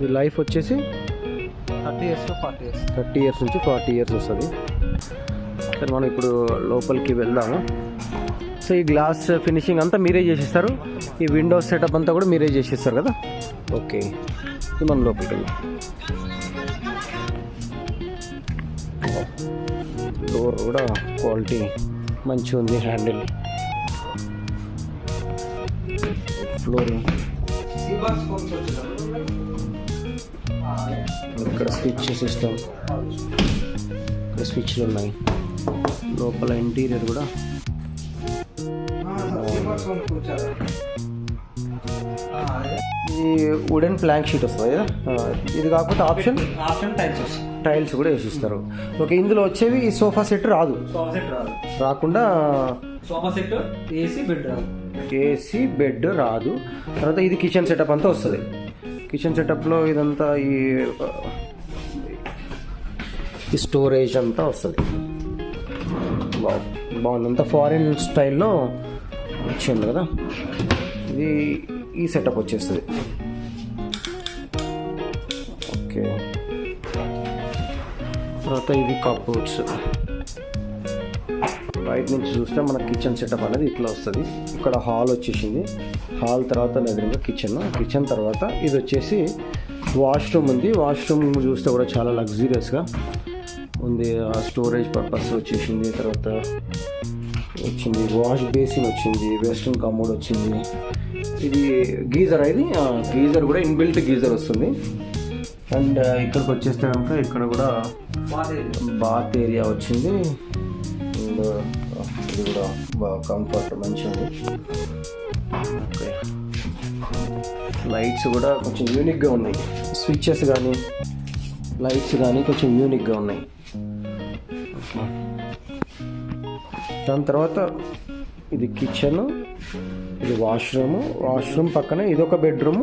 ఈ లైఫ్ వచ్చేసి 30 years to 40 years. 30 years నుంచి 40 years వస్తుంది. సరే మనం ఇప్పుడు లోపలికి వెళ్దాము. సో ఈ గ్లాస్ ఫినిషింగ్ అంతా మీరే చేసిస్తారు, ఈ విండోస్ సెటప్ అంతా కూడా మీరే చేసిస్తారు కదా. ఓకే, ఇది మనం లోపలికి వెళ్దాం. డోర్ కూడా క్వాలిటీ మంచిగా ఉంది, హ్యాండిల్, ఫ్లోరింగ్. ఇక్కడ స్విచ్ సిస్టమ్, ఇక్కడ స్విచ్లు ఉన్నాయి. లోపల ఇంటీరియర్ కూడా ఈ వుడెన్ ప్లాంక్ షీట్ వస్తుంది కదా, ఇది కాకపోతే ఆప్షన్ టైల్స్ కూడా వేసిస్తారు. ఓకే, ఇందులో వచ్చేవి ఈ సోఫా సెట్ రాదు, రాకుండా సోఫా సెట్, ఏసీ బెడ్ రాదు. తర్వాత ఇది కిచెన్ సెటప్ అంతా వస్తుంది. కిచెన్ సెటప్లో ఇదంతా ఈ స్టోరేజ్ అంతా వస్తుంది. బాగుంది, అంతా ఫారిన్ స్టైల్లో వచ్చింది కదా. ఇది ఈ సెటప్ వచ్చేస్తుంది. ఓకే, తర్వాత ఇవి కప్బోర్డ్స్. బయట నుంచి చూస్తే మన కిచెన్ సెటప్ అనేది ఇట్లా వస్తుంది. ఇక్కడ హాల్ వచ్చేసింది. హాల్ తర్వాత ఎదురుగా కిచెన్ తర్వాత ఇది వచ్చేసి వాష్రూమ్ ఉంది. వాష్రూమ్ చూస్తే కూడా చాలా లగ్జీరియస్గా ఉంది. స్టోరేజ్ పర్పస్ వచ్చేసింది. తర్వాత వచ్చింది వాష్ బేసిన్ వచ్చింది, వెస్ట్రన్ కమోడ్ వచ్చింది. ఇది గీజర్, ఇది గీజర్ కూడా ఇన్బిల్ట్ గీజర్ వస్తుంది. అండ్ ఇక్కడికి వచ్చేస్తే కనుక ఇక్కడ కూడా బాత్ ఏరియా వచ్చింది. అండ్ ఇది కూడా బాగా కంఫర్ట్ మంచిగా ఉంది. ఓకే, లైట్స్ కూడా కొంచెం యూనిక్గా ఉన్నాయి. స్విచ్చెస్ కానీ లైట్స్ కానీ కొంచెం యూనిక్గా ఉన్నాయి. దాని తర్వాత ఇది కిచెన్, ఇది వాష్రూమ్ పక్కనే ఇదొక బెడ్రూమ్,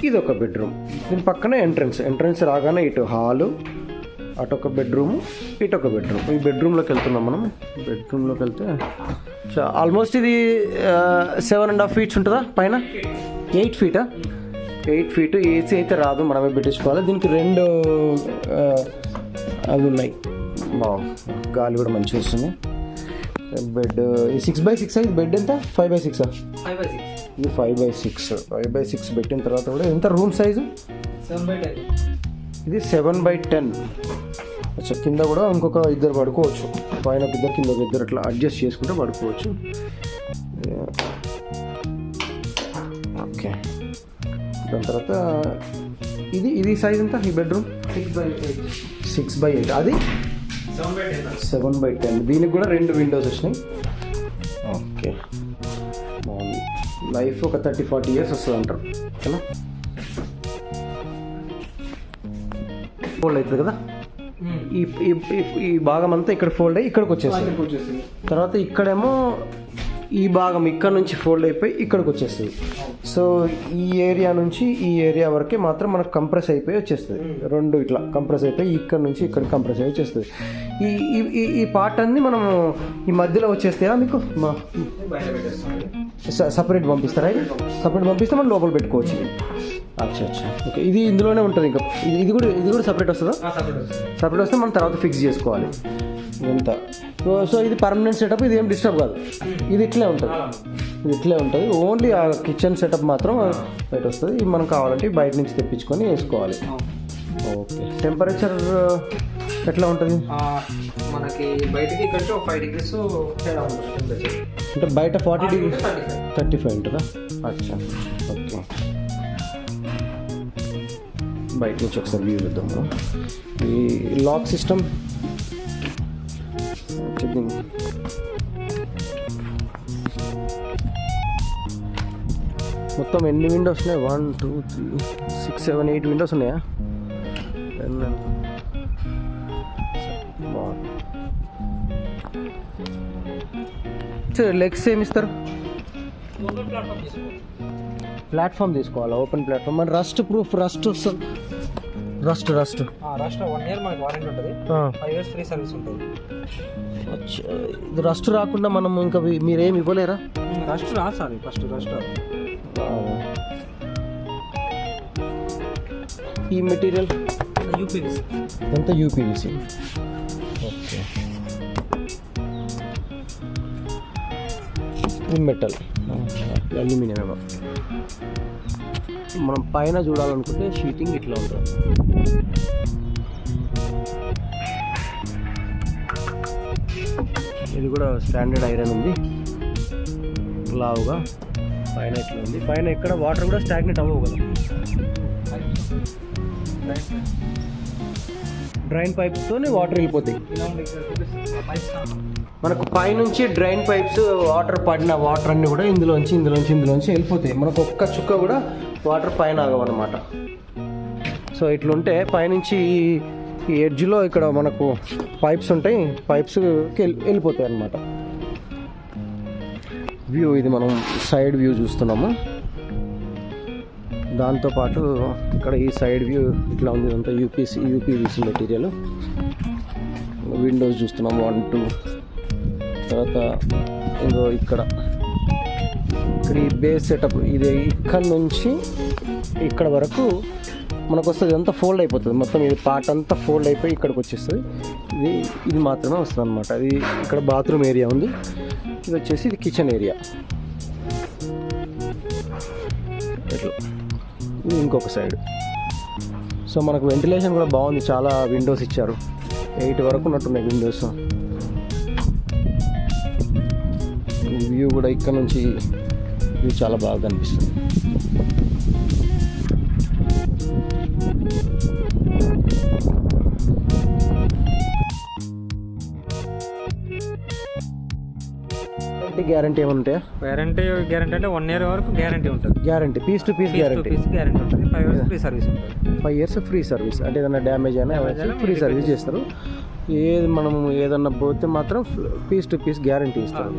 ఇదొక బెడ్రూమ్. దీని పక్కనే ఎంట్రన్స్ రాగానే ఇటు హాలు, అటొక బెడ్రూము, ఇటొక బెడ్రూమ్. ఈ బెడ్రూమ్లోకి వెళ్తున్నాం మనం. బెడ్రూమ్లోకి వెళ్తే ఆల్మోస్ట్ ఇది 7.5 feet ఉంటుందా, పైన 8 feet. 8 feet. ఏసీ అయితే రాదు, మనమే పెట్టించుకోవాలి. దీనికి 2 అవి ఉన్నాయి. బాగుంది, గాలి కూడా మంచిగా వస్తుంది. Bed 6x6. ఇది బెడ్ ఎంత, 5x6? 5x6. ఇది 5x6 పెట్టిన తర్వాత కూడా ఎంత రూమ్ సైజు? 7x10. ఇది 7x10. అచ్చా, కింద కూడా ఇంకొక 2 పడుకోవచ్చు. పైన 2 కింద 2 అట్లా అడ్జస్ట్ చేసుకుంటే పడుకోవచ్చు. ఓకే, దాని తర్వాత ఇది సైజ్ ఎంత ఈ బెడ్రూమ్? 6x8. అది 7x10. దీనికి కూడా 2 విండోస్ వచ్చినాయి. ఓకే, బాగుంది. లైఫ్ ఒక 30-40 years వస్తుంది అంటారు ఓకేనా. ఫోల్డ్ అవుతుంది కదా, ఈ భాగం అంతా ఇక్కడ ఫోల్డ్ అయ్యి ఇక్కడికి వచ్చేస్తుంది. తర్వాత ఇక్కడేమో ఈ భాగం ఇక్కడ నుంచి ఫోల్డ్ అయిపోయి ఇక్కడికి వచ్చేస్తుంది. సో ఈ ఏరియా నుంచి ఈ ఏరియా వరకే మాత్రం మనకు కంప్రెస్ అయిపోయి వచ్చేస్తుంది. 2 ఇట్లా కంప్రెస్ అయిపోయి ఇక్కడ నుంచి ఇక్కడ కంప్రెస్ అయ్యి వచ్చేస్తుంది. ఈ పార్ట్ అన్ని మనం ఈ మధ్యలో వచ్చేస్తాయా మీకు? సపరేట్ పంపిస్తారా? సపరేట్ పంపిస్తే మనం లోపల పెట్టుకోవచ్చు. అచ్చా, ఓకే. ఇది ఇందులోనే ఉంటుంది. ఇంకా ఇది కూడా సపరేట్ వస్తుందా? సపరేట్ వస్తే మనం తర్వాత ఫిక్స్ చేసుకోవాలి ఇదంతా. సో ఇది పర్మనెంట్ సెటప్, ఇది ఏం డిస్టర్బ్ కాదు. ఇది ఇట్లే ఉంటుంది. ఓన్లీ ఆ కిచెన్ సెటప్ మాత్రం బయట వస్తుంది. ఇది మనం కావాలంటే బయట నుంచి తెప్పించుకొని వేసుకోవాలి. ఓకే, టెంపరేచర్ ఎట్లా ఉంటుంది మనకి? బయటకి ఇక్కడికి 5 degrees తేడా ఉంటుంది టెంపరేచర్. అంటే బయట 40 degrees 35 ఉంటుందా? అచ్చా, ఓకే. బయట నుంచి ఒకసారి వ్యూ చూద్దాము. ఈ లాక్ సిస్టమ్ మొత్తం ఎన్ని విండోస్ ఉన్నాయి? 1 2 3 6 7 8 విండోస్ ఉన్నాయా? లెగ్స్ ఏమి ఇస్తారు? ప్లాట్ఫామ్ తీసుకోవాలా? Open platform. మరి రస్ట్ ప్రూఫ్, రస్ట్ వస్తుంది. రస్ట్ రస్ట్ 1 ఇయర్ మనకి వారంటీ ఉంటుంది, 5 years ఫ్రీ సర్వీస్ ఉంటుంది. ఇది రస్ట్ రాకుండా మనం ఇంకా మీరేమి ఇవ్వలేరా? రస్ట్ రాదు సార్, ఫస్ట్ రస్ట్ రాదు. ఈ మెటీరియల్ యూపీవీసీ అంతా యూపీవీసీ. ఓకే, ఈ మెటల్ అల్యూమినియం ఏమో. మనం పైన చూడాలనుకుంటే షీటింగ్ ఇట్లా ఉంటుంది. ఇది కూడా స్టాండర్డ్ ఐరన్ ఉంది, లావుగా పైన ఇట్లా ఉంది. పైన ఎక్కడ వాటర్ కూడా స్టాగ్నెట్ అవ్వవు కదా. డ్రైన్ పైప్స్తోనే వాటర్ వెళ్ళిపోతాయి. మనకు పైనుంచి డ్రైన్ పైప్స్ వాటర్ పడిన వాటర్ అన్నీ కూడా ఇందులోంచి వెళ్ళిపోతాయి. మనకు ఒక్క చుక్క కూడా వాటర్ పైన ఆగవన్నమాట. సో ఇట్లుంటే పైనుంచి ఈ ఎడ్జ్లో ఇక్కడ మనకు పైప్స్ ఉంటాయి, పైప్స్కి వెళ్ళిపోతాయి అన్నమాట. వ్యూ ఇది మనం సైడ్ వ్యూ చూస్తున్నాము. దాంతోపాటు ఇక్కడ ఈ సైడ్ వ్యూ ఇట్లా ఉంది, అంతా యూపీవీసీ మెటీరియల్. విండోస్ చూస్తున్నాము 1, 2. తర్వాత ఇంకో ఇక్కడ ఈ బేస్ సెటప్ ఇది ఇక్కడ నుంచి ఇక్కడ వరకు మనకు వస్తుంది. అంతా ఫోల్డ్ అయిపోతుంది మొత్తం. ఇది పార్ట్ అంతా ఫోల్డ్ అయిపోయి ఇక్కడికి వచ్చేస్తుంది. ఇది మాత్రమే వస్తుంది అనమాట. అది ఇక్కడ బాత్రూమ్ ఏరియా ఉంది. ఇది వచ్చేసి ఇది కిచెన్ ఏరియా. ఇట్లా ఇది ఇంకొక సైడ్. సో మనకు వెంటిలేషన్ కూడా బాగుంది, చాలా విండోస్ ఇచ్చారు. 8 వరకు ఉన్నట్టున్నాయి విండోస్. వ్యూ కూడా ఇక్కడ నుంచి వ్యూ చాలా బాగా కనిపిస్తుంది. గ్యారంటీ ఏమైనా ఉంటాయా? గ్యారంటీ అంటే 1 year వరకు గ్యారంటీ ఉంటుంది. Guarantee piece to piece guarantee ఉంటుంది. 5 years ఫ్రీ సర్వీస్ ఉంటుంది. 5 years ఫ్రీ సర్వీస్. అంటే ఏదైనా డ్యామేజ్ అయినా ఫ్రీ సర్వీస్ చేస్తారు. మనం ఏదన్నా పోతే మాత్రం పీస్ టు పీస్ గ్యారంటీ ఇస్తారు.